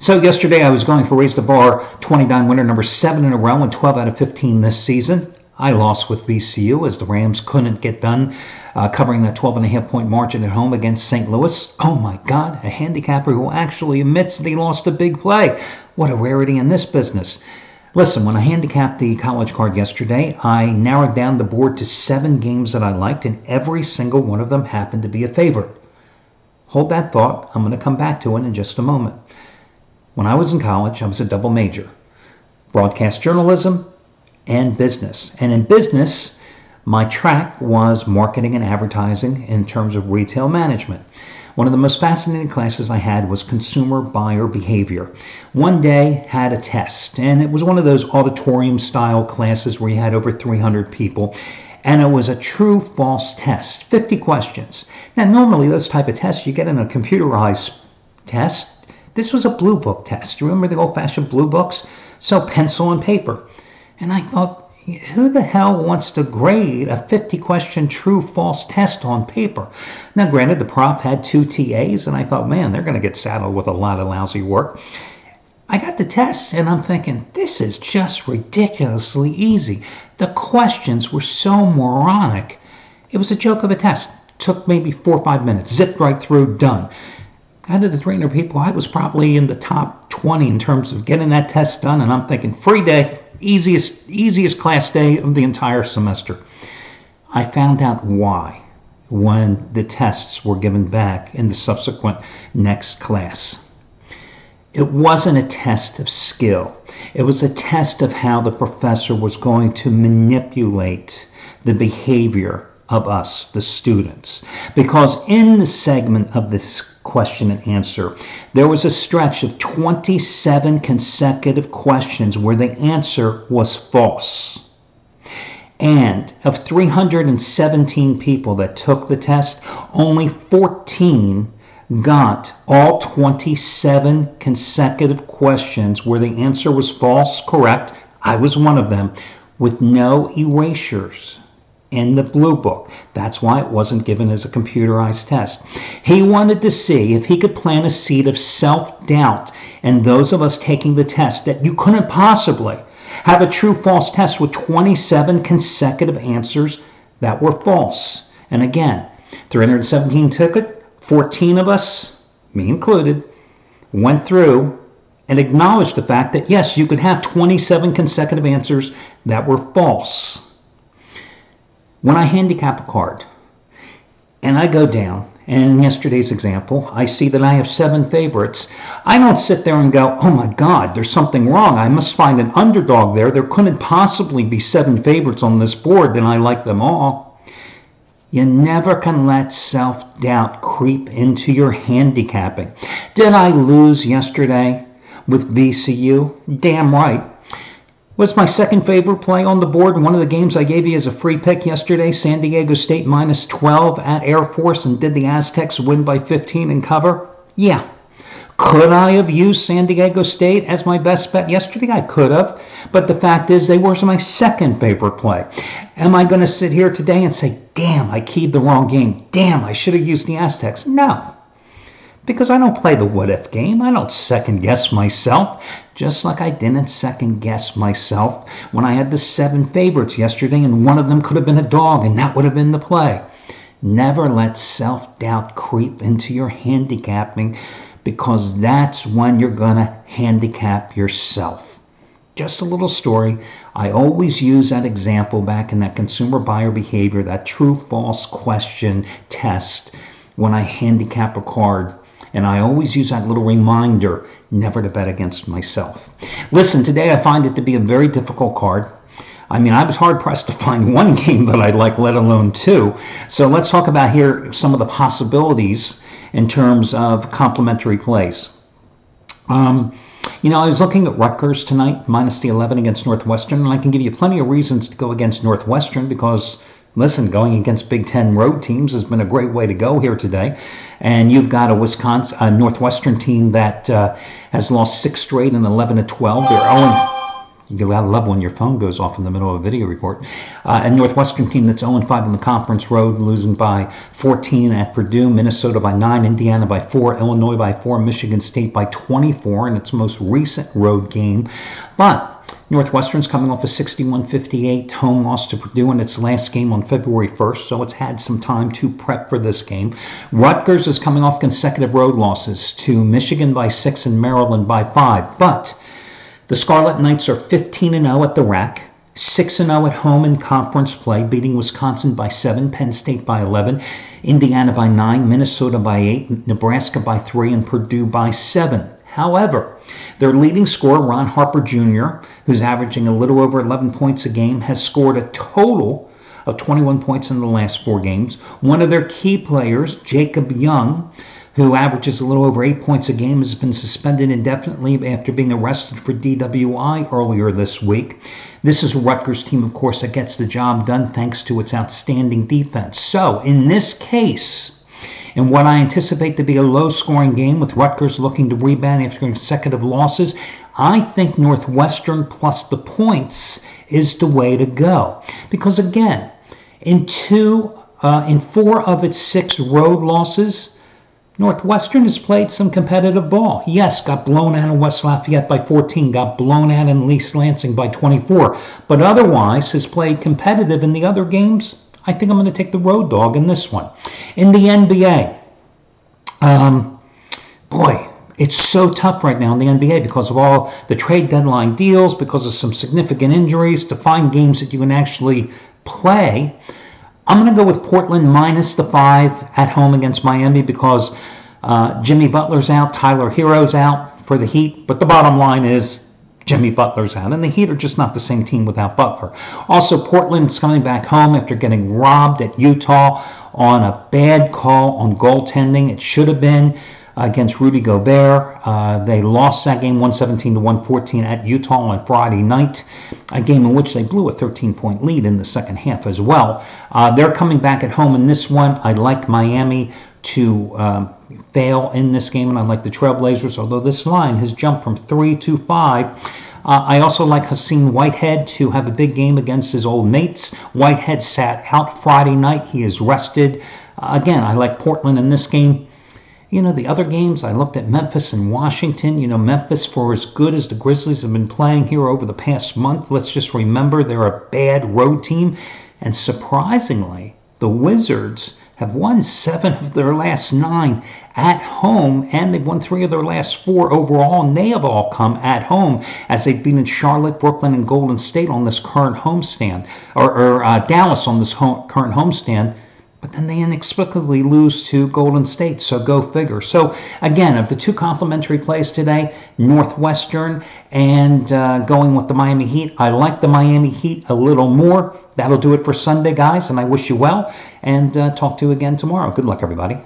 So yesterday I was going for Raise the Bar 29 winner number 7 in a row and 12 out of 15 this season. I lost with VCU as the Rams couldn't get done covering that 12.5-point margin at home against St. Louis. Oh my God, a handicapper who actually admits that he lost a big play. What a rarity in this business. Listen, when I handicapped the college card yesterday, I narrowed down the board to 7 games that I liked, and every single one of them happened to be a favorite. Hold that thought. I'm going to come back to it in just a moment. When I was in college, I was a double major, broadcast journalism and business. And in business, my track was marketing and advertising in terms of retail management. One of the most fascinating classes I had was consumer buyer behavior. One day had a test, and it was one of those auditorium style classes where you had over 300 people, and it was a true false test, 50 questions. Now normally those type of tests you get in a computerized test. This was a blue book test. You remember the old-fashioned blue books? So pencil and paper. And I thought, who the hell wants to grade a 50-question true-false test on paper? Now, granted, the prof had 2 TAs, and I thought, man, they're going to get saddled with a lot of lousy work. I got the test, and I'm thinking, this is just ridiculously easy. The questions were so moronic. It was a joke of a test. Took maybe 4 or 5 minutes. Zipped right through, done. Out of the 300 people, I was probably in the top 20 in terms of getting that test done, and I'm thinking, free day. Easiest class day of the entire semester. I found out why when the tests were given back in the subsequent next class. It wasn't a test of skill. It was a test of how the professor was going to manipulate the behavior of us, the students. Because in the segment of this question and answer, there was a stretch of 27 consecutive questions where the answer was false. And of 317 people that took the test, only 14 got all 27 consecutive questions where the answer was false correct. I was one of them, with no erasures in the blue book. That's why it wasn't given as a computerized test. He wanted to see if he could plant a seed of self-doubt in those of us taking the test, that you couldn't possibly have a true-false test with 27 consecutive answers that were false. And again, 317 took it, 14 of us, me included, went through and acknowledged the fact that yes, you could have 27 consecutive answers that were false. When I handicap a card and I go down, and in yesterday's example, I see that I have 7 favorites, I don't sit there and go, oh my God, there's something wrong. I must find an underdog there. There couldn't possibly be 7 favorites on this board, then I like them all. You never can let self-doubt creep into your handicapping. Did I lose yesterday with VCU? Damn right. Was my second favorite play on the board in one of the games I gave you as a free pick yesterday, San Diego State minus 12 at Air Force, and did the Aztecs win by 15 and cover? Yeah. Could I have used San Diego State as my best bet yesterday? I could have. But the fact is, they were my second favorite play. Am I going to sit here today and say, damn, I keyed the wrong game. Damn, I should have used the Aztecs? No. Because I don't play the what-if game. I don't second-guess myself. Just like I didn't second-guess myself when I had the 7 favorites yesterday, and one of them could have been a dog, and that would have been the play. Never let self-doubt creep into your handicapping, because that's when you're going to handicap yourself. Just a little story. I always use that example back in that consumer buyer behavior, that true-false question test, when I handicap a card. And I always use that little reminder never to bet against myself. Listen, today I find it to be a very difficult card. I mean, I was hard-pressed to find one game that I like, let alone 2. So let's talk about here some of the possibilities in terms of complementary plays. I was looking at Rutgers tonight, minus the 11 against Northwestern, and I can give you plenty of reasons to go against Northwestern because, listen, going against Big Ten road teams has been a great way to go here today. And you've got a Northwestern team that has lost 6 straight and 11-12. They're 0. You gotta love when your phone goes off in the middle of a video report. A Northwestern team that's 0-5 on the conference road, losing by 14 at Purdue, Minnesota by 9, Indiana by 4, Illinois by 4, Michigan State by 24 in its most recent road game. But Northwestern's coming off a 61-58 home loss to Purdue in its last game on February 1st, so it's had some time to prep for this game. Rutgers is coming off consecutive road losses to Michigan by 6 and Maryland by 5. But the Scarlet Knights are 15-0 at the RAC, 6-0 at home in conference play, beating Wisconsin by 7, Penn State by 11, Indiana by 9, Minnesota by 8, Nebraska by 3, and Purdue by 7. However, their leading scorer, Ron Harper Jr., who's averaging a little over 11 points a game, has scored a total of 21 points in the last 4 games. One of their key players, Jacob Young, who averages a little over 8 points a game, has been suspended indefinitely after being arrested for DWI earlier this week. This is a Rutgers team, of course, that gets the job done thanks to its outstanding defense. So, in this case, in what I anticipate to be a low-scoring game with Rutgers looking to rebound after consecutive losses, I think Northwestern plus the points is the way to go. Because again, in 4 of its 6 road losses, Northwestern has played some competitive ball. Yes, got blown out in West Lafayette by 14, got blown out in East Lansing by 24, but otherwise has played competitive in the other games. I think I'm going to take the road dog in this one. In the NBA, boy, it's so tough right now in the NBA because of all the trade deadline deals, because of some significant injuries, to find games that you can actually play. I'm going to go with Portland minus the 5 at home against Miami because Jimmy Butler's out, Tyler Hero's out for the Heat, but the bottom line is Jimmy Butler's out, and the Heat are just not the same team without Butler. Also, Portland's coming back home after getting robbed at Utah on a bad call on goaltending. It should have been against Rudy Gobert. They lost that game 117-114 at Utah on Friday night, a game in which they blew a 13-point lead in the second half as well. They're coming back at home in this one. I like Miami to fail in this game, and I like the Trailblazers, although this line has jumped from 3 to 5. I also like Hassan Whitehead to have a big game against his old mates. Whitehead sat out Friday night. He is rested. Again, I like Portland in this game. You know, the other games, I looked at Memphis and Washington. You know, Memphis, for as good as the Grizzlies have been playing here over the past month, let's just remember they're a bad road team. And surprisingly, the Wizards have won 7 of their last 9 at home, and they've won 3 of their last 4 overall, and they have all come at home as they've been in Charlotte, Brooklyn, and Golden State on this current homestand, or Dallas on this current homestand. But then they inexplicably lose to Golden State, so go figure. So, again, of the 2 complimentary plays today, Northwestern and going with the Miami Heat, I like the Miami Heat a little more. That'll do it for Sunday, guys, and I wish you well, and talk to you again tomorrow. Good luck, everybody.